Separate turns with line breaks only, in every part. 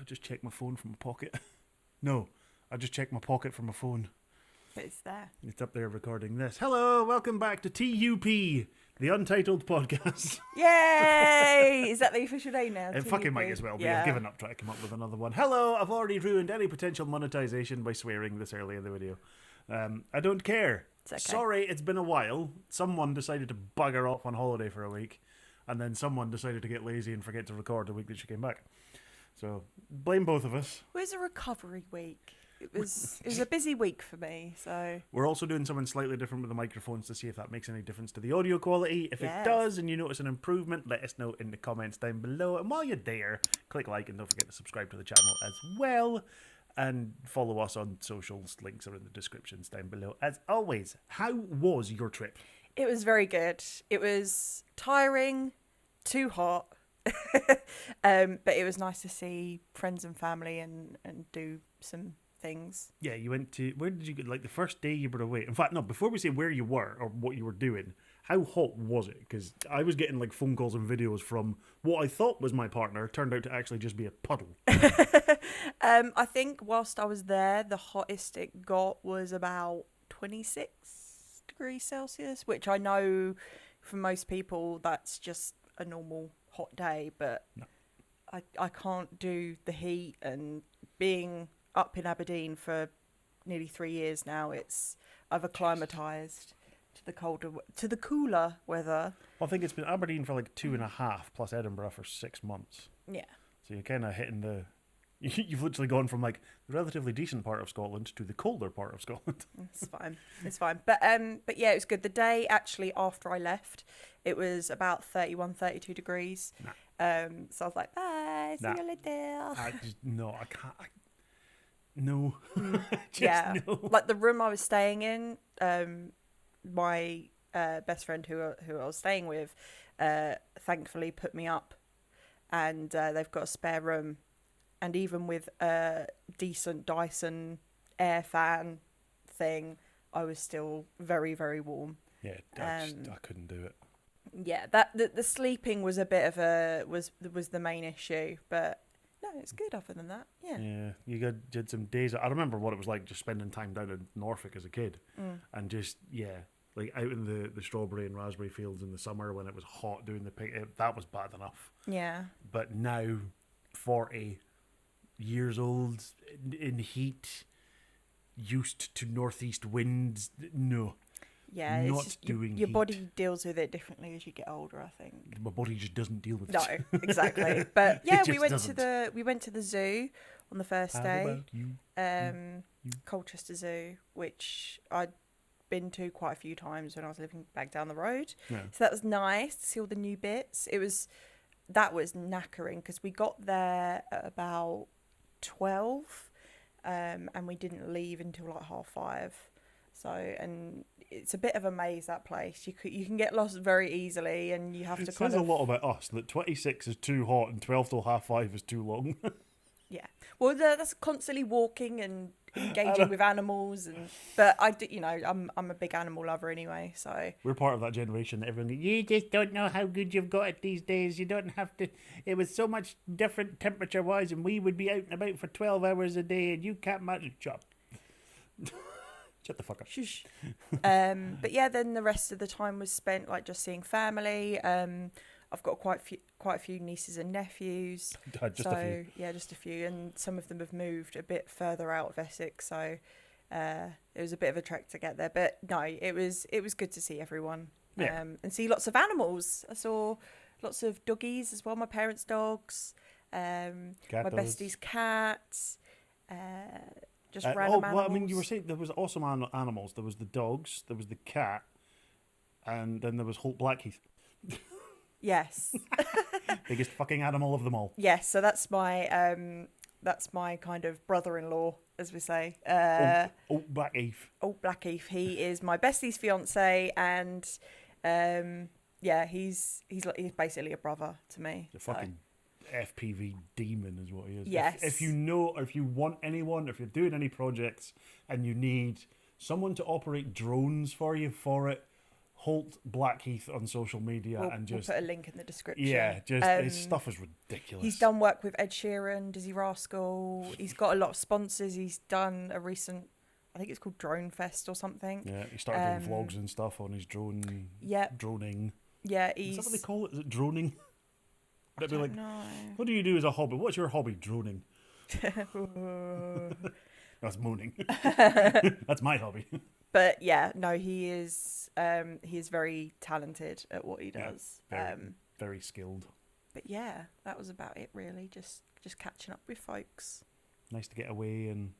I just checked my phone from my pocket. No, I just checked my pocket from my phone.
But it's there.
It's up there recording this. Hello, welcome back to TUP, the Untitled Podcast.
Yay! Is that the official name now?
It fucking might as well be.
Yeah.
I've given up trying to come up with another one. Hello, I've already ruined any potential monetization by swearing this early in the video. I don't care.
It's okay.
Sorry, it's been a while. Someone decided to bugger off on holiday for a week, and then someone decided to get lazy and forget to record the week that she came back. So, blame both of us.
It was a recovery week. It was a busy week for me, so...
We're also doing something slightly different with the microphones to see if that makes any difference to the audio quality. If
Yes.
it does and you notice an improvement, let us know in the comments down below. And while you're there, click like and don't forget to subscribe to the channel as well. And follow us on socials. Links are in the descriptions down below. As always, how was your trip?
It was very good. It was tiring, too hot. But it was nice to see friends and family and do some things.
Yeah, you went to... Where did you go? Like, the first day you were away. In fact, no, before we say where you were or what you were doing, how hot was it? Because I was getting, like, phone calls and videos from what I thought was my partner, turned out to actually just be a puddle.
I think whilst I was there, the hottest it got was about 26 degrees Celsius, which I know for most people that's just a normal hot day, but
No.
I can't do the heat, and being up in Aberdeen for nearly 3 years now, I've acclimatised to the cooler weather.
Well, I think it's been Aberdeen for like 2.5 plus Edinburgh for 6 months.
Yeah.
So you're kind of hitting the... You've literally gone from like the relatively decent part of Scotland to the colder part of Scotland.
It's fine. It's fine. But yeah, it was good. The day actually after I left, it was about 31, 32 degrees.
Nah.
So I was like, bye, see you later.
I can't. No. Just
Yeah.
no.
Like the room I was staying in, my best friend who I was staying with, thankfully put me up, and they've got a spare room. And even with a decent Dyson air fan thing, I was still very, very warm.
Yeah, I couldn't do it.
Yeah, the sleeping was a bit of was the main issue, but no, it's good other than that. Yeah.
Yeah, you did some days. I remember what it was like just spending time down in Norfolk as a kid, and just like out in the strawberry and raspberry fields in the summer when it was hot doing the pick. That was bad enough.
Yeah.
But now, 40 years old in heat, used to northeast winds. No.
Yeah,
Not
it's just
doing
your
heat.
body deals with it differently as you get older, I think.
My body just doesn't deal with
No,
it.
exactly. But yeah,
It
we
just
went
doesn't.
to the zoo on the first
How
day.
about you?
Colchester Zoo, which I'd been to quite a few times when I was living back down the road.
Yeah.
So that was nice to see all the new bits. That was knackering because we got there at about 12, and we didn't leave until like 5:30. So, and it's a bit of a maze, that place. You can get lost very easily, and you have to
It
kind
says
of...
a lot about us that 26 is too hot and 12 till 5:30 is too long.
Yeah. Well, that's constantly walking and engaging with animals, but I do, I'm a big animal lover anyway, so...
We're part of that generation that everyone, you just don't know how good you've got it these days. You don't have to. It was so much different temperature wise, and we would be out and about for 12 hours a day, and you can't manage. Shut the fuck up.
Shush. But yeah, then the rest of the time was spent like just seeing family. I've got quite a few nieces and nephews.
Just a few.
Yeah, just a few, and some of them have moved a bit further out of Essex, so it was a bit of a trek to get there. But no, it was good to see everyone.
Yeah.
And see lots of animals. I saw lots of doggies as well. My parents' dogs. My bestie's cats. Just random animals.
Well, I mean, you were saying there was awesome animals. There was the dogs, there was the cat, and then there was Holt Blackheath.
Yes.
Biggest fucking animal of them all.
Yes, so that's my kind of brother-in-law, as we say.
Holt Blackheath.
Holt Blackheath. He is my bestie's fiance, and he's basically a brother to me.
The fucking FPV demon is what he is.
Yes.
If you know, or if you want anyone, if you're doing any projects and you need someone to operate drones for you for it, Holt Blackheath on social media, and
we'll
just
put a link in the description.
yeah, just his stuff is ridiculous.
He's done work with Ed Sheeran, Dizzy Rascal. He's got a lot of sponsors. He's done a recent, I think it's called Drone Fest or something.
Yeah, he started doing vlogs and stuff on his drone.
Yeah.
Droning.
Yeah,
Is that what they call it? Is it droning?
I don't know.
What do you do as a hobby? What's your hobby? Droning. That's moaning. That's my hobby.
But yeah, no, he is very talented at what he does.
Yeah, very skilled.
But yeah, that was about it really. Just catching up with folks.
Nice to get away and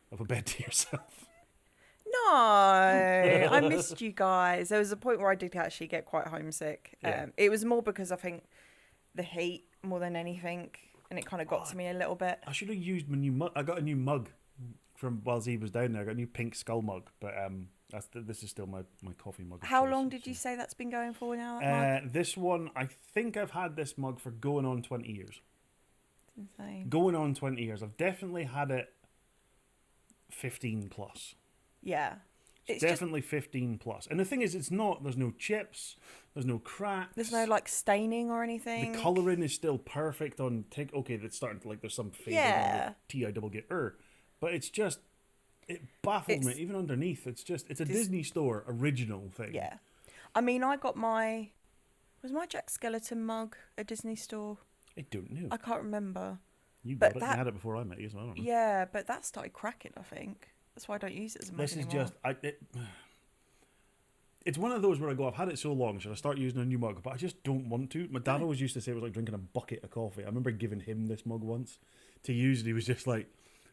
have a bed to yourself.
No, I missed you guys. There was a point where I did actually get quite homesick.
Yeah.
It was more because I think the heat more than anything, and it kind of got to me a little bit.
I should have used my new mug. I got a new mug from while Z was down there. I got a new pink skull mug, but this is still my coffee mug.
How long did you say that's been going for now? That mug?
This one, I think I've had this mug for going on 20 years.
It's insane.
Going on 20 years. I've definitely had it 15 plus.
Yeah.
It's definitely 15 plus. And the thing is, there's no chips, there's no cracks.
There's no like staining or anything.
The colouring is still perfect on okay, that's starting to there's some fading on the TIGGT. But it's just, it baffled me, even underneath. It's a Disney Store original thing.
Yeah. I mean, was my Jack Skellington mug a Disney Store?
I don't know.
I can't remember.
You got it, you had it before I met you, so I don't know.
Yeah, but that started cracking, I think. That's why I don't use it as a mug anymore.
It's one of those where I go, I've had it so long, should I start using a new mug? But I just don't want to. My dad always used to say it was like drinking a bucket of coffee. I remember giving him this mug once to use, and he was just like,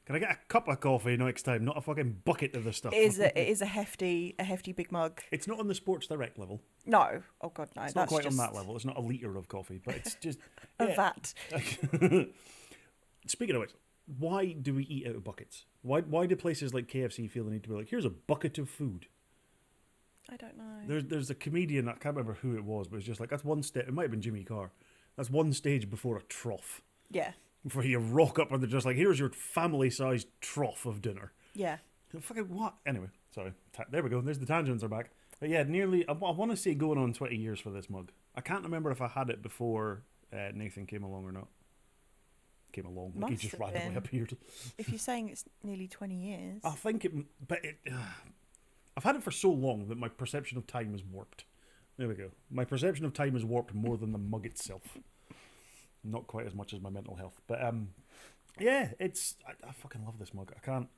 can I get a cup of coffee next time, not a fucking bucket of this stuff?
It is a hefty big mug.
It's not on the Sports Direct level.
No. Oh, God, no.
It's not quite on that level. It's not a litre of coffee, but it's just...
a vat.
Speaking of which, why do we eat out of buckets? Why do places like KFC feel the need to be like, here's a bucket of food?
I don't know.
There's a comedian, I can't remember who it was, but it's just like, that's one step, it might have been Jimmy Carr, that's one stage before a trough.
Yeah.
Before you rock up and they're just like, here's your family-sized trough of dinner.
Yeah.
Fucking what? Anyway, sorry. There we go. There's the tangents are back. But yeah, I want to say going on 20 years for this mug. I can't remember if I had it before Nathan came along or not. Came along. Like he just randomly appeared.
If you're saying it's nearly 20 years.
I think I've had it for so long that my perception of time is warped. There we go. My perception of time is warped more than the mug itself. Not quite as much as my mental health. But yeah, I fucking love this mug. I can't.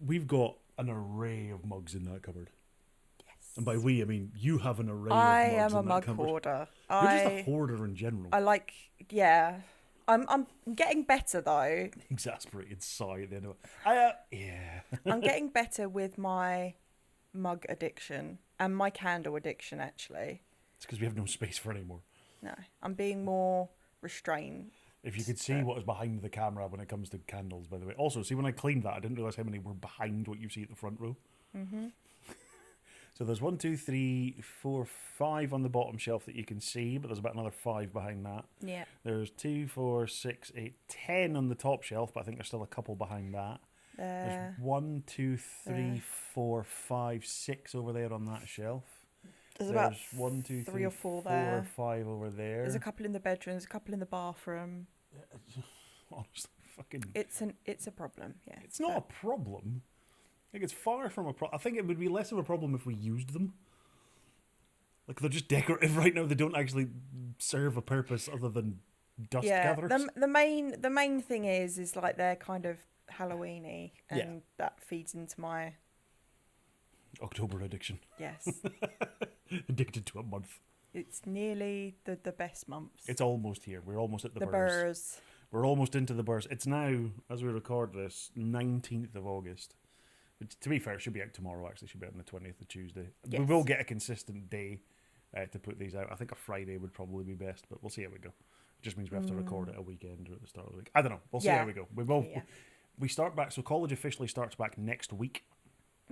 We've got an array of mugs in that cupboard. Yes. And by we, I mean you have an array of mugs.
I am a mug hoarder.
You're just a hoarder in general.
Yeah. I'm getting better though.
Exasperated sigh at the end of it. Yeah.
I'm getting better with my mug addiction and my candle addiction actually.
It's because we have no space for any more.
No, I'm being more restrained.
If you could see what is behind the camera when it comes to candles, by the way. Also, see when I cleaned that, I didn't realise how many were behind what you see at the front row. Mm-hmm. So there's 1, 2, 3, 4, 5 on the bottom shelf that you can see, but there's about another 5 behind that.
Yeah.
There's 2, 4, 6, 8, 10 on the top shelf, but I think there's still a couple behind that. There's 1, 2, 3, 4, 5, 6 over there on that shelf.
There's about
1, 2,
3 or 4 there.
4, 5 over there.
There's a couple in the bedroom. There's a couple in the bathroom.
Honestly, fucking.
It's a problem. Yeah.
It's not a problem. I think it's far from a problem. I think it would be less of a problem if we used them. Like they're just decorative right now. They don't actually serve a purpose other than dust gatherers.
The main thing is like they're kind of Halloweeny, and that feeds into my
October addiction.
Yes.
Addicted to a month.
It's nearly the best months.
It's almost here. We're almost at the burrs.
Burrs.
We're almost into the burrs. It's now, as we record this, 19th of August. Which, to be fair, it should be out tomorrow, actually. It should be out on the 20th of Tuesday. Yes. We will get a consistent day to put these out. I think a Friday would probably be best, but we'll see how we go. It just means we have to record it a weekend or at the start of the week. I don't know. We'll see how we go. We start back, so college officially starts back next week.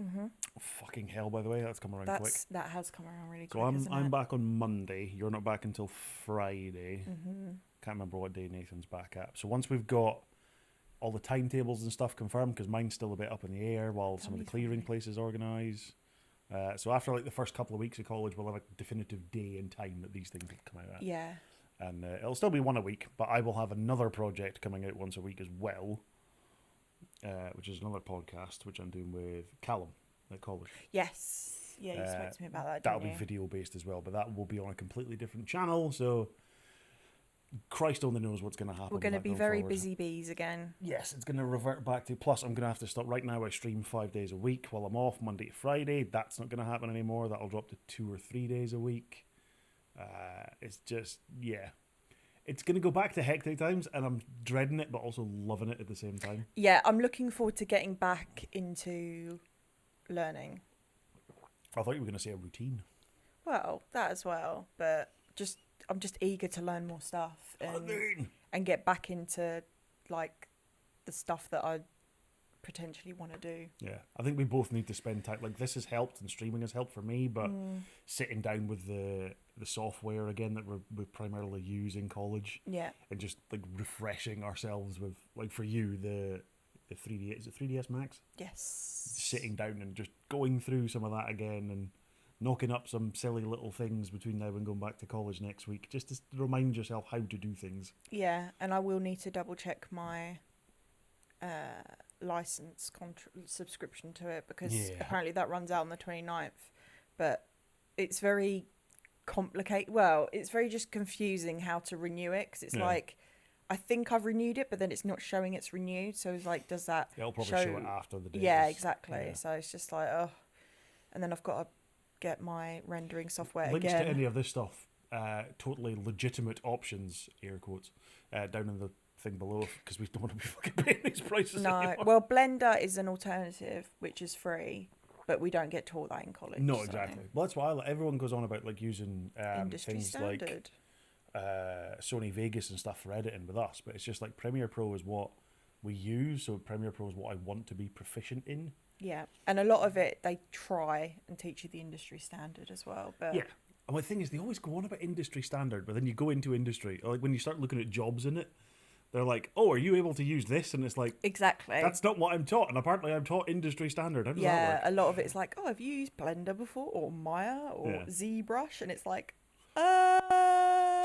Mm-hmm. Fucking hell, by the way, that's come around quick.
That has come around really
quick. So I'm back on Monday. You're not back until Friday. Mm-hmm. Can't remember what day Nathan's back at. So once we've got all the timetables and stuff confirmed, because mine's still a bit up in the air while some of the clearing places organise. So after like the first couple of weeks of college, we'll have a definitive day and time that these things will come out at.
Yeah.
And it'll still be one a week, but I will have another project coming out once a week as well, which is another podcast, which I'm doing with Callum at college.
Yes. Yeah, you spoke to me about that,
That'll
didn't
be
you?
video based as well, but that will be on a completely different channel, so Christ only knows what's going to happen.
We're going to
with that
be
going
very
forward.
busy bees again.
Yes, it's going to revert back to. Plus, I'm going to have to stop. Right now, I stream 5 days a week while I'm off, Monday to Friday. That's not going to happen anymore. That'll drop to 2 or 3 days a week. It's just, yeah. It's going to go back to hectic times, and I'm dreading it, but also loving it at the same time.
Yeah, I'm looking forward to getting back into learning.
I thought you were going to say a routine.
Well, that as well, but I'm just eager to learn more stuff and get back into like the stuff that I potentially want to do.
Yeah, I think we both need to spend time. Like, this has helped, and streaming has helped for me, but sitting down with the software again that we primarily use in college,
Yeah.
and just like refreshing ourselves with, like, for you, the 3D, is it 3ds Max?
Yes.
Sitting down and just going through some of that again and knocking up some silly little things between now and going back to college next week, just to remind yourself how to do things.
Yeah, and I will need to double check my license subscription to it, because apparently that runs out on the 29th, but it's very complicated. Well, it's very just confusing how to renew it, because it's like, I think I've renewed it, but then it's not showing it's renewed, so it's like, does that
It'll probably show it after the day.
Yeah, exactly. So it's just like, oh, and then I've got to get my rendering software
Links
again.
to any of this stuff, totally legitimate options, air quotes, down in the thing below, because we don't want to be fucking paying these prices anymore.
Well, Blender is an alternative, which is free, but we don't get taught that in college.
No,
so.
exactly. Well, that's why everyone goes on about like using
Industry
things
standard.
like Sony Vegas and stuff for editing with us, but it's just like Premiere Pro is what we use, so Premiere Pro is what I want to be proficient in.
Yeah, and a lot of it they try and teach you the industry standard as well. But
yeah, and the thing is, they always go on about industry standard, but then you go into industry, or like when you start looking at jobs in it, they're like, "Oh, are you able to use this?" And it's like,
exactly,
that's not what I'm taught, and apparently I'm taught industry standard. How does that
yeah,
work?
a lot of it's like, "Oh, have you used Blender before, or Maya, or ZBrush?" And it's like,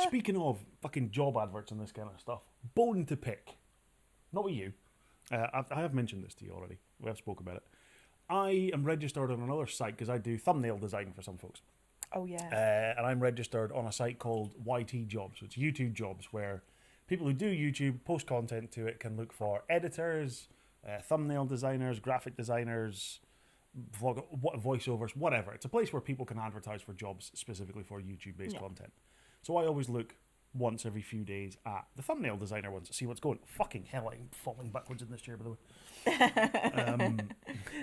Speaking of fucking job adverts and this kind of stuff, bone to pick. Not with you. I have mentioned this to you already. We have spoke about it. I am registered on another site because I do thumbnail design for some folks.
Oh yeah.
And I'm registered on a site called YT Jobs. So it's YouTube jobs where people who do YouTube, post content to it, can look for editors, thumbnail designers, graphic designers, voiceovers, whatever. It's a place where people can advertise for jobs specifically for YouTube-based content. So I always look once every few days at the thumbnail designer ones to see what's going. Fucking hell, I'm falling backwards in this chair, by the way.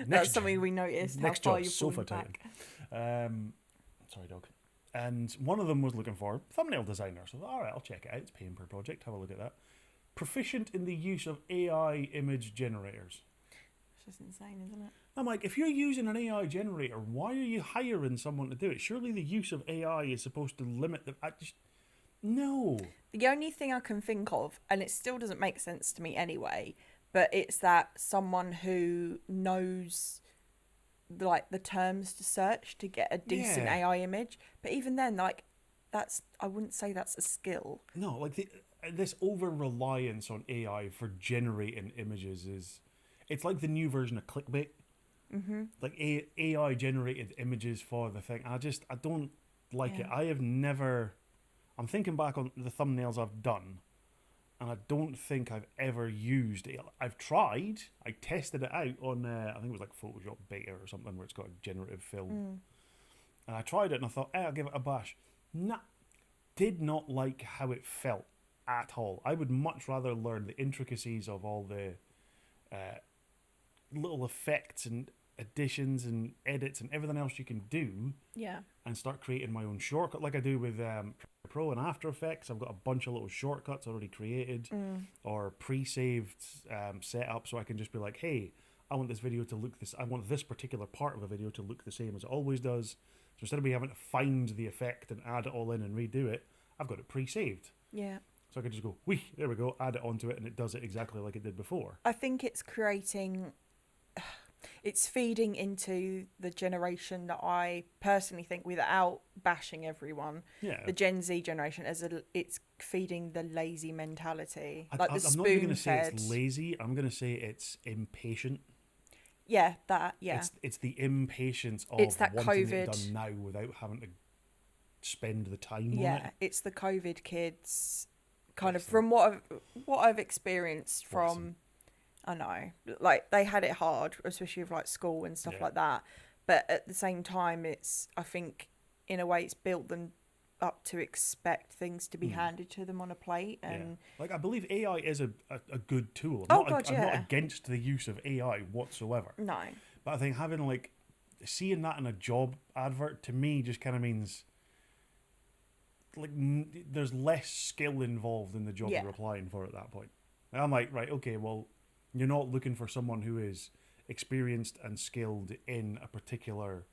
That's something we noticed.
Next
how far
job,
you've
sofa
fallen
time.
back.
Sorry, dog. And one of them was looking for thumbnail designer. So I thought, all right, I'll check it out. It's paying per project. Have a look at that. Proficient in the use of AI image generators.
It's just insane, isn't it?
I'm like, if you're using an AI generator, why are you hiring someone to do it? Surely the use of AI is supposed to limit the... No.
The only thing I can think of, and it still doesn't make sense to me anyway, but it's that someone who knows like the terms to search to get a decent AI image. But even then, like, that's, I wouldn't say that's a skill.
No, like this over-reliance on AI for generating images is... It's like the new version of clickbait.
Mm-hmm.
Like AI generated images for the thing. I don't like it. I have never... I'm thinking back on the thumbnails I've done, and I don't think I've ever used it. I've tried. I tested it out on, I think it was like Photoshop Beta or something, where it's got a generative film. And I tried it, and I thought, I'll give it a bash. Nah, did not like how it felt at all. I would much rather learn the intricacies of all the little effects and additions and edits and everything else you can do, and start creating my own shortcut like I do with Pro and After Effects. I've got a bunch of little shortcuts already created or pre-saved set up, so I can just be like, hey, I want this video to look this, I want this particular part of a video to look the same as it always does. So instead of me having to find the effect and add it all in and redo it, I've got it pre-saved.
Yeah.
So I can just go, whee, there we go, add it onto it, and it does it exactly like it did before.
I think it's creating... It's feeding into the generation that I personally think, without bashing everyone,
Yeah.
the Gen Z generation, it's feeding the lazy mentality,
I'm
like the
not even going to say
spoon-fed.
it's lazy. I'm going to say it's impatient.
Yeah, that. Yeah,
It's the impatience of
it's that
wanting
COVID.
it done now without having to spend the time on it.
Yeah, it's the COVID kids, kind
Bless
of
them.
from what I've experienced
Bless
from. I know, like they had it hard, especially with like school and stuff
Yeah.
like that. But at the same time, I think, in a way, it's built them up to expect things to be handed to them on a plate. And
Like, I believe AI is a good tool.
oh god,
I'm not
yeah,
against the use of AI whatsoever.
no,
But I think having like seeing that in a job advert to me just kind of means like there's less skill involved in the job
Yeah.
you're applying for at that point. And I'm like, right, okay, well, you're not looking for someone who is experienced and skilled in a particular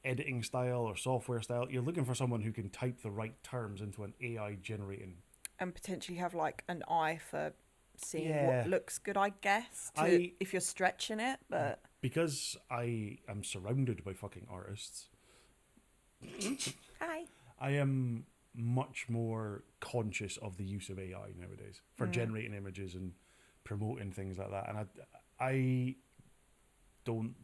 editing style or software style. You're looking for someone who can type the right terms into an AI generating.
and potentially have like an eye for seeing
Yeah.
what looks good, I guess, if you're stretching it. But
Because I am surrounded by fucking artists,
hi,
I am much more conscious of the use of AI nowadays for generating images and promoting things like that. And I don't.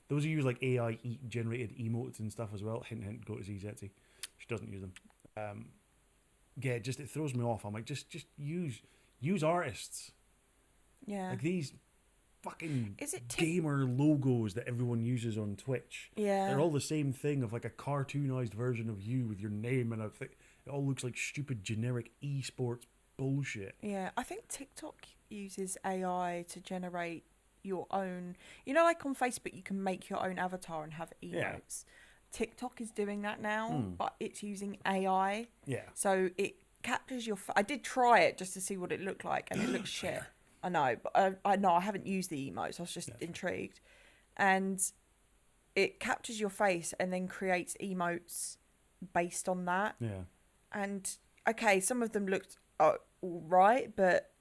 Those who use like AI generated emotes and stuff as well. Hint, hint. Go to ZZetsy. She doesn't use them. Yeah, it throws me off. I'm like, just use artists.
yeah,
Like these fucking
is it
gamer logos that everyone uses on Twitch.
yeah,
They're all the same thing of like a cartoonized version of you with your name and it all looks like stupid generic esports bullshit.
yeah. I think TikTok uses AI to generate your own. You know, like on Facebook, you can make your own avatar and have emotes.
Yeah.
TikTok is doing that now, but it's using AI.
Yeah.
So it captures your. I did try it just to see what it looked like, and it looks shit. I know, but I know I haven't used the emotes. I was just intrigued, and it captures your face and then creates emotes based on that.
Yeah.
And okay, some of them looked all right, but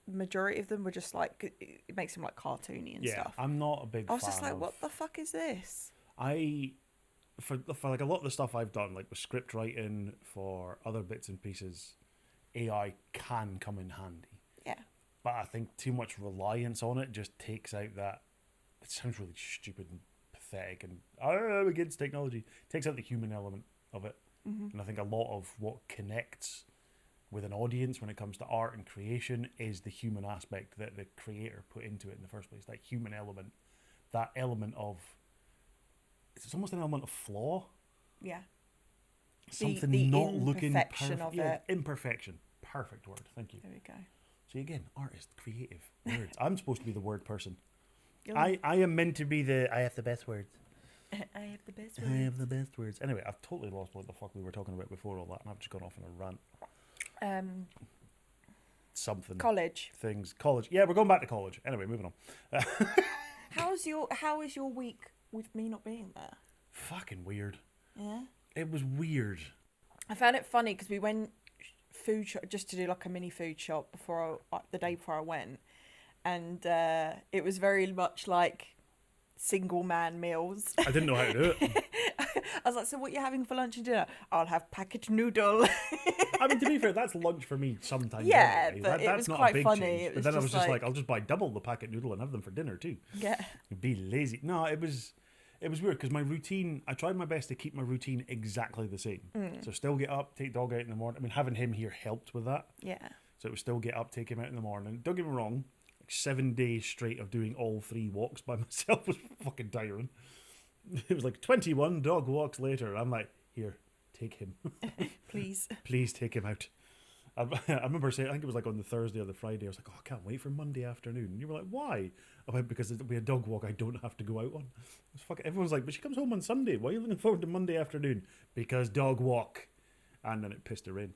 majority of them were just like, it makes them like cartoony and stuff.
I'm not a big
I was
fan
just like,
of,
what the fuck is this?
For like a lot of the stuff I've done, like with script writing for other bits and pieces, AI can come in handy.
Yeah.
But I think too much reliance on it just takes out that. It sounds really stupid and pathetic, and I'm against technology. Takes out the human element of it, and I think a lot of what connects with an audience when it comes to art and creation is the human aspect that the creator put into it in the first place. That human element, that element of. It's almost an element of flaw.
Yeah.
Something
the
not looking
imperfection
perfect.
of
Yeah,
it.
imperfection. Perfect word. Thank you.
There we go.
See again, artist, creative, words. I'm supposed to be the word person.
You're-
I am meant to be the. I have the best words.
I have the best
I
one.
have the best words. Anyway, I've totally lost what the fuck we were talking about before all that, and I've just gone off on a rant. Something.
College.
Things. College. Yeah, we're going back to college. Anyway, moving on.
How is your week with me not being there?
Fucking weird.
Yeah.
It was weird.
I found it funny because we went food shop just to do like a mini food shop the day before I went, and it was very much like single man meals.
I didn't know how to do it.
I was like, so what are you having for lunch and dinner? I'll have packaged noodle.
I mean, to be fair, that's lunch for me sometimes.
Yeah,
anyway.
but it
That's
was
not
quite
a big
funny.
change.
It
But
was
then I was
just
just
like-
like, I'll just buy double the packet noodle and have them for dinner too.
Yeah.
Be lazy. No, it was weird because my routine. I tried my best to keep my routine exactly the same. So still get up, take dog out in the morning. I mean, having him here helped with that.
Yeah.
So it was still get up, take him out in the morning. Don't get me wrong, like 7 days straight of doing all 3 walks by myself was fucking tiring. It was like 21 dog walks later. I'm like, here, take him.
Please.
Please take him out. I remember saying, I think it was like on the Thursday or the Friday, I was like, oh, I can't wait for Monday afternoon. And you were like, why? I went, because it'll be a dog walk I don't have to go out on. Everyone's like, but she comes home on Sunday. Why are you looking forward to Monday afternoon? Because dog walk. And then it pissed her in.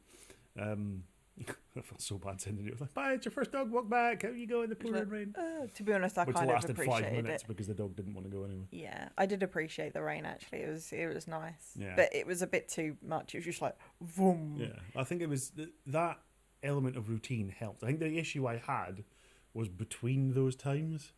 I felt so bad sending it. I was like, bye, it's your first dog walk back. How you go in the pouring rain?
To be honest, I
Which
kind of
lasted 5
appreciated
minutes
it.
because the dog didn't want to go anyway.
Yeah, I did appreciate the rain. Actually, it was nice.
Yeah.
But it was a bit too much. It was just like, vroom.
Yeah, I think it was that element of routine helped. I think the issue I had was between those times.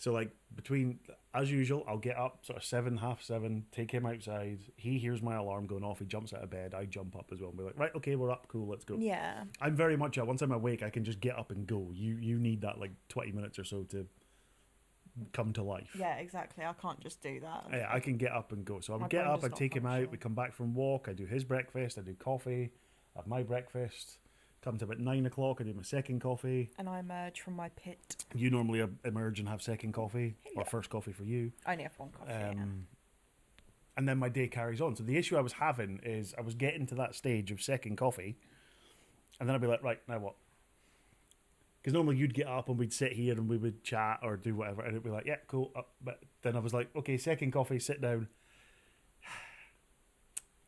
So like between, as usual, I'll get up sort of 7, half 7, take him outside. He hears my alarm going off. He jumps out of bed. I jump up as well and be like, right, okay, we're up. Cool, let's go.
Yeah.
I'm very much once I'm awake, I can just get up and go. You need that like 20 minutes or so to come to life.
Yeah, exactly. I can't just do that.
Yeah, I can get up and go. So I
My
would get
brain
up,
does
I
not
take him out,
function.
we come back from walk, I do his breakfast, I do coffee, I have my breakfast. Come to about 9 o'clock, I do my second coffee.
And I emerge from my pit.
You normally emerge and have second coffee, or
Yeah.
first coffee for you.
I only have one coffee. Yeah.
And then my day carries on. So the issue I was having is I was getting to that stage of second coffee, and then I'd be like, right, now what? Because normally you'd get up and we'd sit here and we would chat or do whatever, and it'd be like, yeah, cool. But then I was like, okay, second coffee, sit down.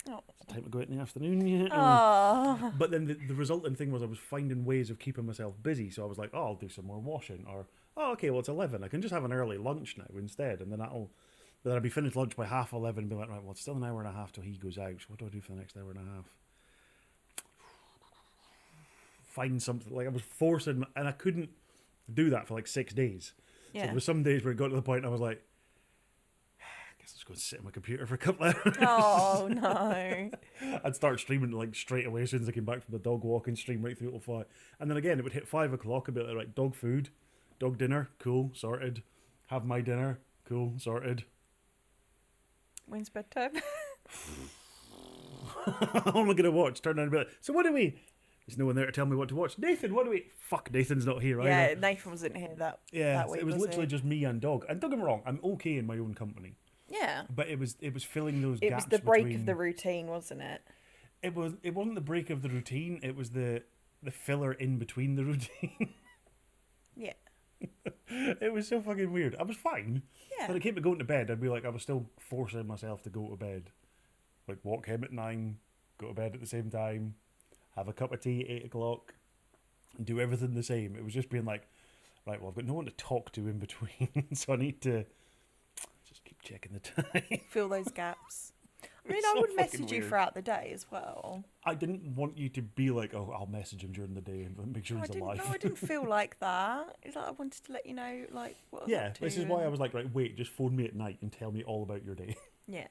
Oh.
It's time to go out in the afternoon yet.
Oh.
But then the resulting thing was I was finding ways of keeping myself busy. So I was like, oh, I'll do some more washing. Or, oh, okay, well, it's 11. I can just have an early lunch now instead. And then but then I'd be finished lunch by 11:30 and be like, right, well, it's still an hour and a half till he goes out. So what do I do for the next hour and a half? Find something. Like I was forcing, and I couldn't do that for like 6 days. So
Yeah.
there were some days where it got to the point I was like, I guess I'll just go and sit on my computer for a couple of hours.
Oh no.
I'd start streaming like straight away as soon as I came back from the dog walk and stream right through till 5. And then again, it would hit 5 o'clock. I'd be like, right, dog food, dog dinner, cool, sorted. Have my dinner, cool, sorted.
When's bedtime?
What am I going to watch? Turn around and be like, so what do we... There's no one there to tell me what to watch. Nathan, what do we... Fuck, Nathan's not here either.
Yeah, Nathan wasn't here that week,
it was literally just me and dog. And don't get me wrong, I'm okay in my own company.
Yeah.
But it was filling those
It
gaps
was the break
between...
of the routine, wasn't it?
It wasn't the break of the routine, it was the filler in between the routine.
Yeah.
It was so fucking weird. I was fine.
Yeah.
When it came to going to bed, I'd be like, I was still forcing myself to go to bed. Like, walk him at 9, go to bed at the same time, have a cup of tea at 8 o'clock, and do everything the same. It was just being like, right, well, I've got no one to talk to in between, so I need to just keep checking the time.
Fill those gaps. I mean,
It's
I
so
would
fucking
message you
weird.
throughout the day as well.
I didn't want you to be like, oh, I'll message him during the day and make sure he's alive.
I didn't feel like that. It's like I wanted to let you know, like, what I was
Yeah,
up to
this is why I
and-
was like, right, wait, just phone me at night and tell me all about your day.
Yeah.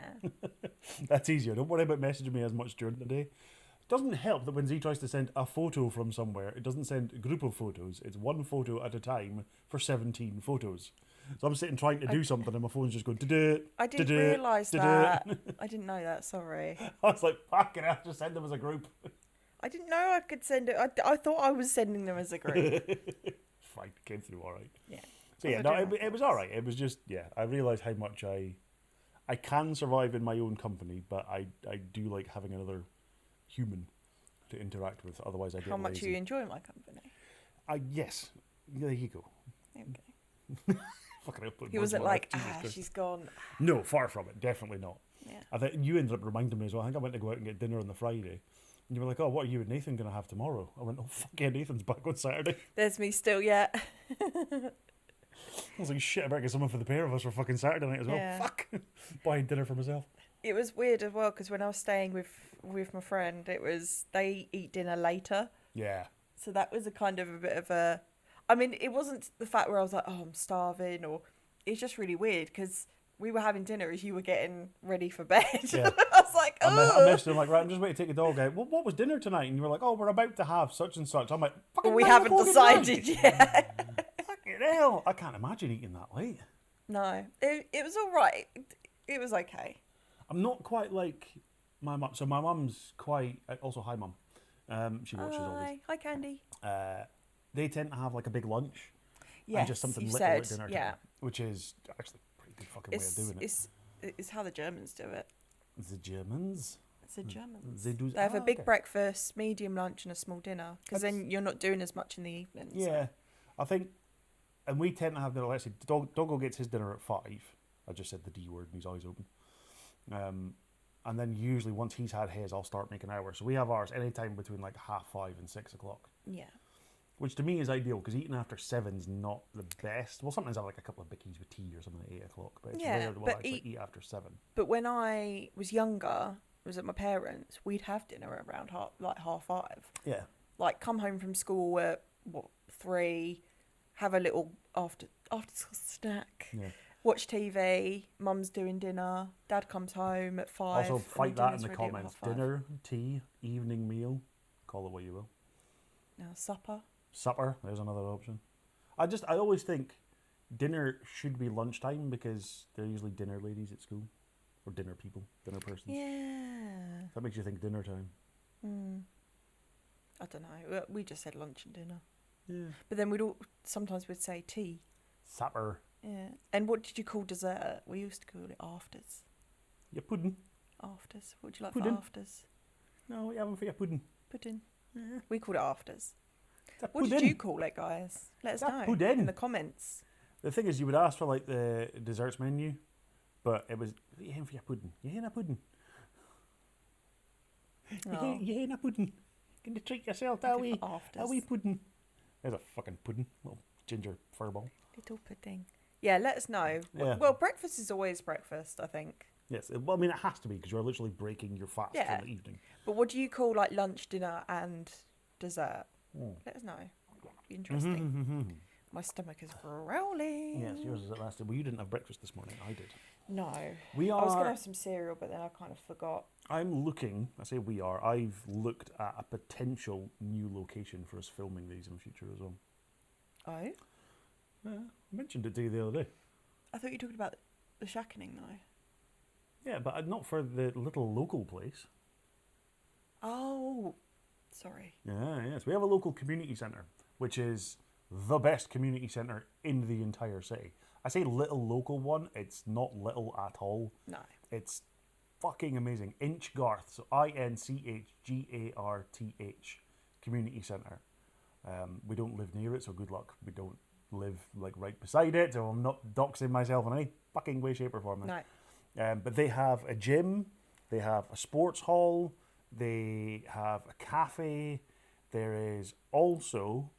That's easier. Don't worry about messaging me as much during the day. It doesn't help that when Z tries to send a photo from somewhere, it doesn't send a group of photos. It's one photo at a time for 17 photos. So I'm sitting trying to do something and my phone's just going, da-da,
I didn't
da-da,
realise
da-da.
that. I didn't know that, sorry.
I was like, fuck it, I'll just send them as a group.
I didn't know I could send it. I thought I was sending them as a group.
Fine, it came through all right.
Yeah.
So yeah, no, it was all right. It was just, yeah, I realised how much I can survive in my own company, but I do like having another human to interact with. Otherwise, I get
How much
lazy.
you enjoy my company?
Yes, there you go.
There we go.
Fucking output.
He wasn't like,
Jesus Christ.
she's gone.
No, far from it. Definitely not.
Yeah.
I think you ended up reminding me as well. I think I went to go out and get dinner on the Friday. And you were like, oh, what are you and Nathan going to have tomorrow? I went, oh, fuck yeah, Nathan's back on Saturday.
There's me still yet.
I was like, shit, I better get someone for the pair of us for fucking Saturday night as well.
Yeah.
Fuck. Buying dinner for myself.
It was weird as well because when I was staying with my friend, they eat dinner later.
Yeah.
So that was a kind of a bit of a... I mean, it wasn't the fact where I was like, oh, I'm starving, or... It's just really weird because we were having dinner as you were getting ready for bed.
Yeah.
I was like,
I
oh.
messaged him like, right, I'm just waiting to take the dog out. Well, what was dinner tonight? And you were like, oh, we're about to have such and such. I'm like, fucking
We
9
haven't
o'clock at night.
decided yet.
Fucking hell. I can't imagine eating that late.
No, it was all right. It was okay.
I'm not quite like my mum. So my mum's quite... Also, hi, mum. She watches all this.
Hi, Candy.
They tend to have like a big lunch.
Yes,
And just something
you
little
said,
at dinner
yeah.
time, which is actually a pretty good fucking way of doing it.
It's how the Germans do it.
The Germans?
It's the Germans.
They
They have a big
okay.
breakfast, medium lunch, and a small dinner. Because then you're not doing as much in the evenings.
Yeah. I think... And we tend to have dinner... Actually, Doggo gets his dinner at 5. I just said the D word and his eyes open. And then usually once he's had his, I'll start making ours. So we have ours anytime between like 5:30 and 6 o'clock.
Yeah.
Which to me is ideal because eating after 7's not the best. Well, sometimes I have like a couple of bickies with tea or something at 8 o'clock, but it's
Yeah,
rare that we'll
but
actually eat after 7.
But when I was younger, was at my parents', we'd have dinner around half 5.
Yeah.
Like come home from school at 3, have a little after snack.
Yeah.
Watch TV. Mum's doing dinner. Dad comes home at 5.
Also,
and
fight
the
that in
dinner's
the
ready at
comments.
5:30.
Dinner, tea, evening meal. Call it what you will.
Supper.
Supper. There's another option. I always think dinner should be lunchtime because they're usually dinner ladies at school. Or dinner people. Dinner persons.
Yeah.
That makes you think dinner time.
I don't know. We just said lunch and dinner.
Yeah.
But then sometimes we'd say tea.
Supper.
Yeah. And what did you call dessert? We used to call it afters.
Your pudding.
Afters. What would you like
Pudding.
for afters?
No, what you having for your pudding?
Pudding.
Yeah.
We called it afters.
That
What
pudding.
did you call it, guys? Let us
That
know
pudding.
in the comments.
The thing is, you would ask for like the desserts menu, but it was, what are you having for your pudding? You having a pudding?
Oh.
You having a pudding? Can you treat yourself?
I
Are
did
we?
for afters.
Are we pudding? There's a fucking pudding. Little ginger furball.
Little pudding. Yeah, let us know.
Yeah.
Well, breakfast is always breakfast, I think.
Yes. Well, I mean, it has to be because you're literally breaking your fast
Yeah.
in the evening.
But what do you call like lunch, dinner, and dessert? Let us know. Be interesting. My stomach is growling.
Yes, yours is at last. Well, you didn't have breakfast this morning. I did.
No.
We
I was going to
are.
have some cereal, but then I kind of forgot.
I'm looking. I say we are. I've looked at a potential new location for us filming these in future as well.
Oh?
Yeah, I mentioned it to you the other day.
I thought you were talking about the shackening, though.
Yeah, but not for the little local place.
Oh. Sorry.
Yeah, yes. We have a local community centre, which is the best community centre in the entire city. I say little local one, it's not little at all.
No.
It's fucking amazing. Inchgarth, so Inchgarth Community Centre. We don't live near it, so good luck. We don't live like right beside it, so I'm not doxing myself in any fucking way, shape or form.
No.
But they have a gym, they have a sports hall, they have a cafe. There is also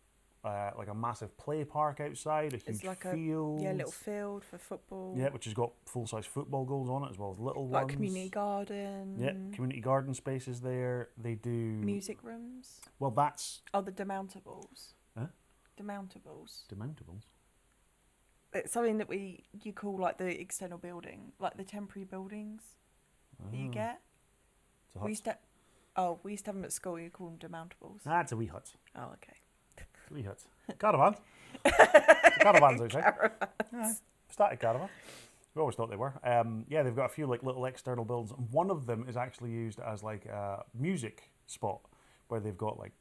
like a massive play park outside, a huge
It's like
field.
a little field for football.
Yeah, which has got full-size football goals on it as well as little
Like
ones.
community garden.
Yeah, community garden spaces there. They do...
Music rooms.
Well, that's...
Oh, the demountables.
Huh?
Demountables.
Demountables.
It's something that you call like the external building, like the temporary buildings that you get.
It's a hut.
We used to have them at school. You call them demountables.
Ah, it's a wee hut.
Oh, okay.
It's a wee hut. Caravans. Caravans outside. Yeah, static caravan. We always thought they were. Yeah, they've got a few like little external buildings. And one of them is actually used as like a music spot where they've got like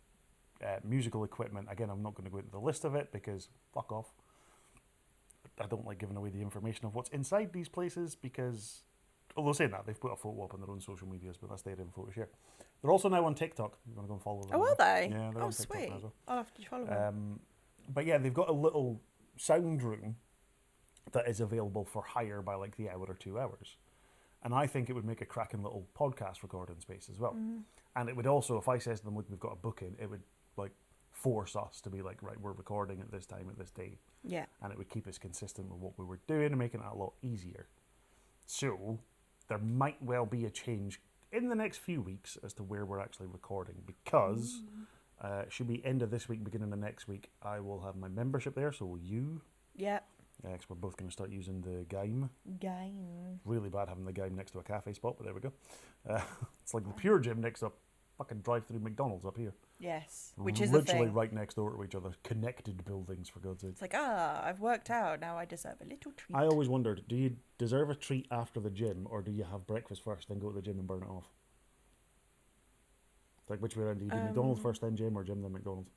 musical equipment. Again, I'm not going to go into the list of it because fuck off. I don't like giving away the information of what's inside these places because, although saying that, they've put a photo up on their own social medias, but that's their info to share. They're also now on TikTok. You're going to go and follow them.
Oh, are they?
Yeah, they're
Oh,
on TikTok
sweet.
now as well.
I'll have to follow them.
But yeah, they've got a little sound room that is available for hire by like the hour or 2 hours. And I think it would make a cracking little podcast recording space as well. And it would also, if I says to them, look, we've got a booking, it would like force us to be like, right, we're recording at this time, at this day.
Yeah.
And it would keep us consistent with what we were doing and making it a lot easier. So there might well be a change in the next few weeks as to where we're actually recording because should be end of this week, beginning of next week, I will have my membership there, so will you.
Yeah.
Because we're both going to start using the Game.
Game.
Really bad having the Game next to a cafe spot, but there we go. It's like the Pure Gym next to a fucking drive-through McDonald's up here.
Yes. Which is the
literally
thing.
right next door to each other, connected buildings for God's sake.
It's like, I've worked out. Now I deserve a little treat.
I always wondered, do you deserve a treat after the gym, or do you have breakfast first, then go to the gym and burn it off? Like, which way around? Do you do McDonald's first, then gym, or gym, then McDonald's?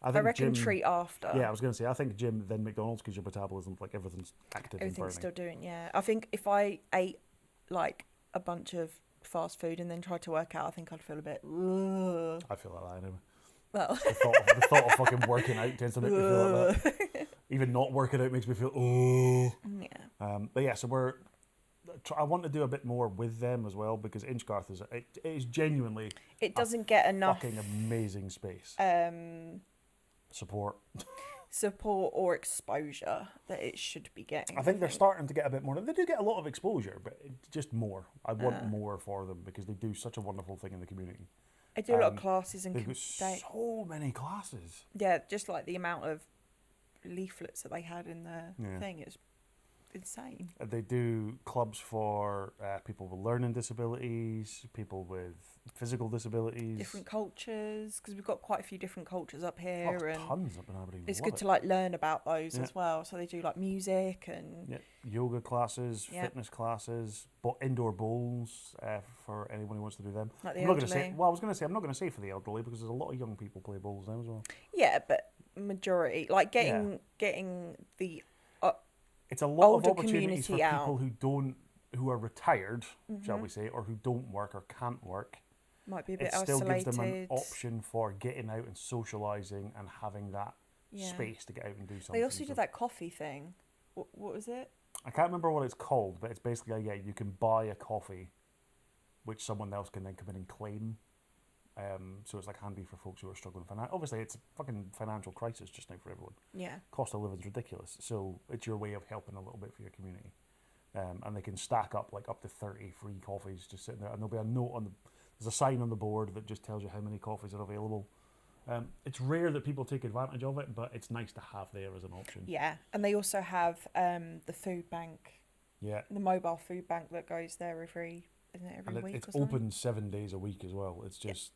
I reckon
gym,
treat after.
Yeah, I was going to say, I think gym, then McDonald's, because your metabolism, like, everything's active and burning.
Everything's still doing, yeah. I think if I ate, like, a bunch of fast food and then tried to work out, I think I'd feel a bit, ugh.
I feel like that anyway.
Well.
The thought of fucking working out tends to make me feel like that. Even not working out makes me feel, oh.
Yeah.
But yeah, so I want to do a bit more with them as well because Inchgarth is genuinely
It doesn't get enough
fucking amazing space. Support.
Support or exposure that it should be getting.
I think they're starting to get a bit more. They do get a lot of exposure, but just more. I want more for them because they do such a wonderful thing in the community.
I do a lot of classes and
They've got so many classes.
Yeah, just like the amount of leaflets that they had in the thing is insane.
They do clubs for people with learning disabilities, people with physical disabilities,
different cultures, because we've got quite a few different cultures up here, and
tons up in Aberdeen.
it's good to like learn about those as well. So they do like music and
yoga classes, fitness classes, indoor bowls for anyone who wants to do them.
Like the
I'm not going to say.
elderly.
Well, I was going to say I'm not going to say for the elderly because there's a lot of young people play bowls now as well.
Yeah, but majority like getting the
it's a lot
older
of opportunities for
community
people who are retired, shall we say, or who don't work or can't work.
Might be a bit
It still
isolated.
gives them an option for getting out and socialising and having that space to get out and do something.
They also do that coffee thing. What was it?
I can't remember what it's called, but it's basically you can buy a coffee, which someone else can then come in and claim. So it's like handy for folks who are struggling financially. Obviously, it's a fucking financial crisis just now for everyone.
Yeah.
Cost of living is ridiculous, so it's your way of helping a little bit for your community. And they can stack up like up to 30 free coffees just sitting there, and there'll be a note on there's a sign on the board that just tells you how many coffees are available. It's rare that people take advantage of it, but it's nice to have there as an option.
Yeah, and they also have the food bank.
Yeah.
The mobile food bank that goes there every week.
It's open 7 days a week as well. It's just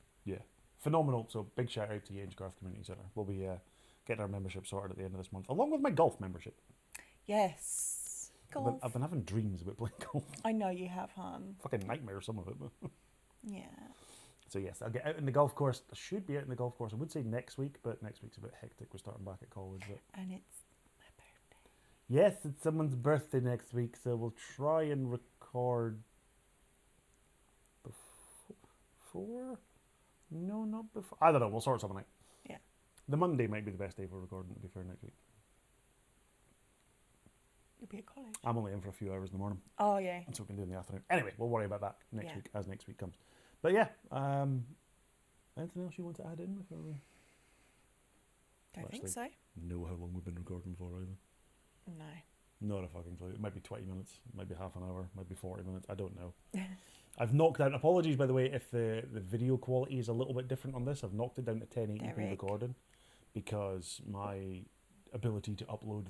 phenomenal. So big shout out to Yangecraft Community Centre. We'll be getting our membership sorted at the end of this month, along with my golf membership.
Yes. Golf.
I've been having dreams about playing golf.
I know you have, hon.
Fucking nightmare, some of it. But
yeah.
So yes, I'll get out in the golf course. I should be out in the golf course. I would say next week, but next week's a bit hectic. We're starting back at college. But
And it's my birthday.
yes, it's someone's birthday next week, so we'll try and record before. No, not before. I don't know. We'll sort something out.
Yeah.
The Monday might be the best day for recording, to be fair, next week.
You'll be at college.
I'm only in for a few hours in the morning.
Oh, yeah.
And so we can do it in the afternoon. Anyway, we'll worry about that next week as next week comes. But yeah, anything else you want to add in before we...
Don't think so.
Know how long we've been recording for either.
No.
Not a fucking clue. It might be 20 minutes, it might be half an hour, it might be 40 minutes. I don't know. I've knocked down, apologies by the way if the video quality is a little bit different on this. I've knocked it down to 1080p recording because my ability to upload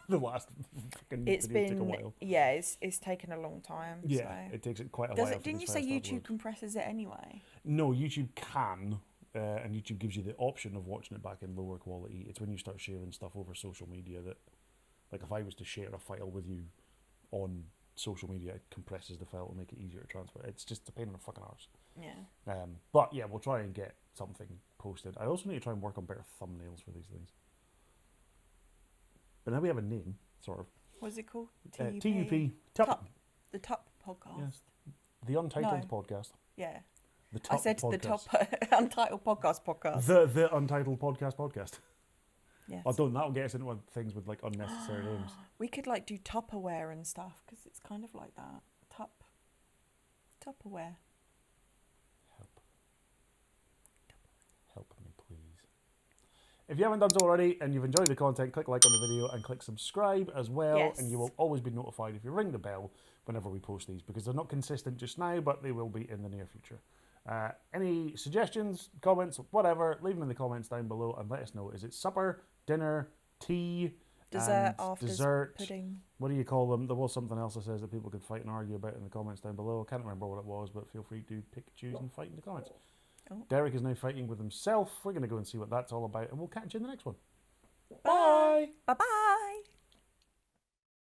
the last fucking video took a while.
Yeah, it's taken a long time.
Yeah,
so.
it takes it quite a while.
Didn't you say YouTube compresses it anyway?
No, YouTube can, and YouTube gives you the option of watching it back in lower quality. It's when you start sharing stuff over social media that, like if I was to share a file with you on social media, it compresses the file to make it easier to transfer. It's just a pain in the fucking arse.
Yeah.
But yeah, we'll try and get something posted. I also need to try and work on better thumbnails for these things. But now we have a name, sort of.
What's it called?
TUP.
The Top Podcast.
Yes. The Untitled Podcast.
Yeah.
The Top
I said
podcast.
the Top Untitled Podcast.
The Untitled Podcast.
Yes.
That'll get us into things with like unnecessary names.
We could like do Tupperware and stuff because it's kind of like that. Tupperware.
Help me, please. If you haven't done so already and you've enjoyed the content, click like on the video and click subscribe as well.
Yes.
And you will always be notified if you ring the bell whenever we post these, because they're not consistent just now, but they will be in the near future. Any suggestions, comments, whatever, leave them in the comments down below and let us know. Is it supper, dinner, tea,
dessert, pudding?
What do you call them? There was something else that says that people could fight and argue about in the comments down below. I can't remember what it was, but feel free to pick, choose and fight in the comments.
Oh.
Derek is now fighting with himself. We're going to go and see what that's all about, and we'll catch you in the next one.
Bye. Bye-bye.